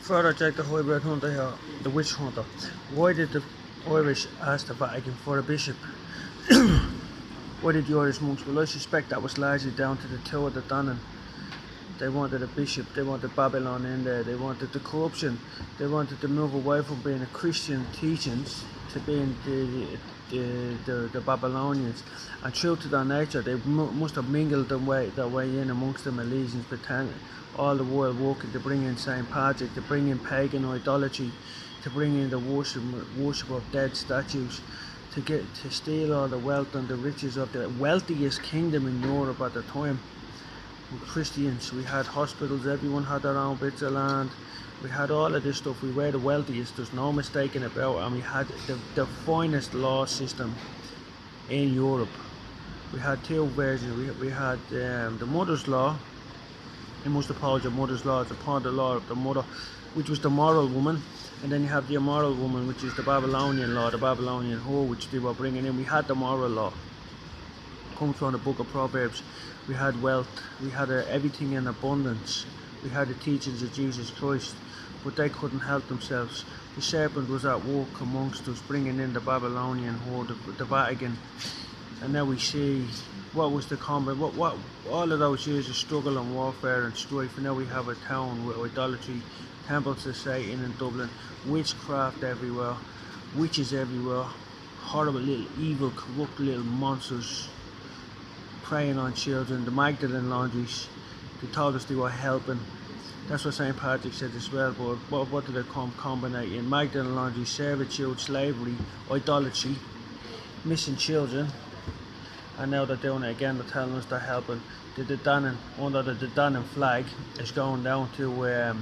Frogo Jack the hybrid hunter here, the witch hunter. Why did the Irish ask the Vatican for a bishop? Why did the Irish monks? Well, I suspect that was largely down to the two of the Donnan. They wanted a bishop, they wanted Babylon in there, they wanted the corruption, they wanted to move away from being a Christian teachings to being the Babylonians. And true to their nature, they must have mingled their way in amongst them allegiance, pretending all the world working to bring in St. Patrick, to bring in pagan idolatry, to bring in the worship of dead statues, to steal all the wealth and the riches of the wealthiest kingdom in Europe at the time. With Christians, we had hospitals, everyone had their own bits of land, we had all of this stuff, we were the wealthiest, there's no mistaking about, and we had the finest law system in Europe. We had two versions. We had the mother's law. You must oppose your mother's law. It's upon the law of the mother, which was the moral woman, and then you have the immoral woman, which is the Babylonian law, the Babylonian whore, which they were bringing in. We had the moral law. Comes from the book of Proverbs. We had wealth. We had everything in abundance. We had the teachings of Jesus Christ, but they couldn't help themselves. The serpent was at work amongst us, bringing in the Babylonian whore, the Vatican. And now we see what was the combat, what all of those years of struggle and warfare and strife, and now we have a town with idolatry, temples to Satan in Dublin, witchcraft everywhere, witches everywhere, horrible little evil, corrupt little monsters preying on children, the Magdalene laundries. They told us they were helping. That's what St. Patrick said as well, but what did they combine in? Magdalene laundries, servitude, slavery, idolatry, missing children. And now they're doing it again, they're telling us they're helping. The Donnan, under the Donnan flag, is going down to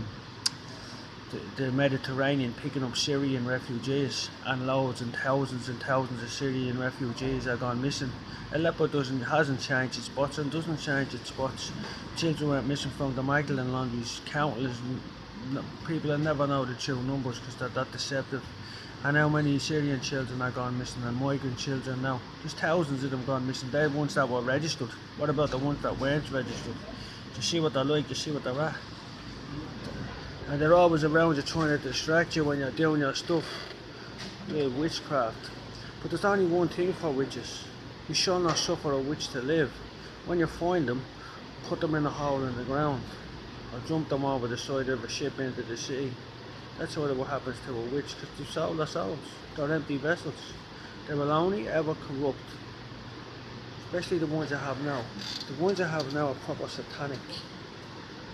the Mediterranean, picking up Syrian refugees, and loads and thousands of Syrian refugees are gone missing. Aleppo hasn't changed its spots and doesn't change its spots. Children went missing from the Magdalene laundries, countless people that never know the true numbers because they're that deceptive. And how many Syrian children are gone missing, and migrant children now. There's thousands of them gone missing. They're the ones that were registered. What about the ones that weren't registered? You see what they're like, you see what they're at. And they're always around you trying to distract you when you're doing your stuff. Yeah, witchcraft. But there's only one thing for witches. You shall not suffer a witch to live. When you find them, put them in a hole in the ground, or jump them over the side of a ship into the sea. That's what happens to a witch, because they sold their souls. They're empty vessels. They will only ever corrupt. Especially the ones I have now. The ones I have now are proper satanic.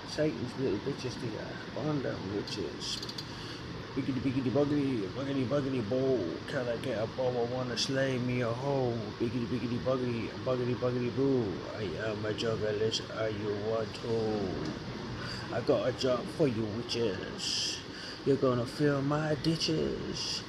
Satan's little bitches, they are. Burn them witches. Biggity biggity buggity, buggity buggity bow. Can I get a bow? I wanna slay me a hoe. Biggity biggity buggity, buggity buggity boo. I am a juggerless, are you want to? I got a job for you witches. You're gonna fill my ditches.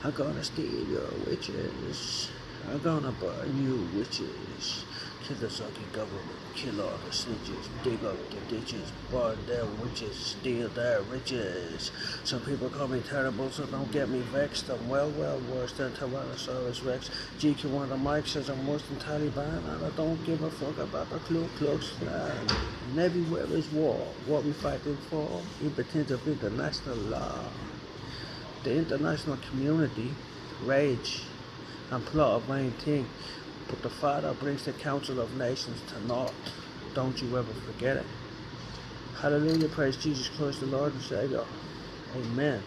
I'm gonna steal your witches. I'm gonna burn you witches. Kill the sucky government, kill all the snitches, dig up the ditches, burn their witches, steal their riches. Some people call me terrible, so don't get me vexed. I'm well worse than Tyrannosaurus Rex. GQ on the mic says I'm worse than Taliban, and I don't give a fuck about the Ku Klux Klan. And everywhere is war. What we fighting for? Impotence of international law. The international community rage and plot a vain thing. But the Father brings the council of nations to naught. Don't you ever forget it. Hallelujah, praise Jesus Christ the Lord and Savior. Amen.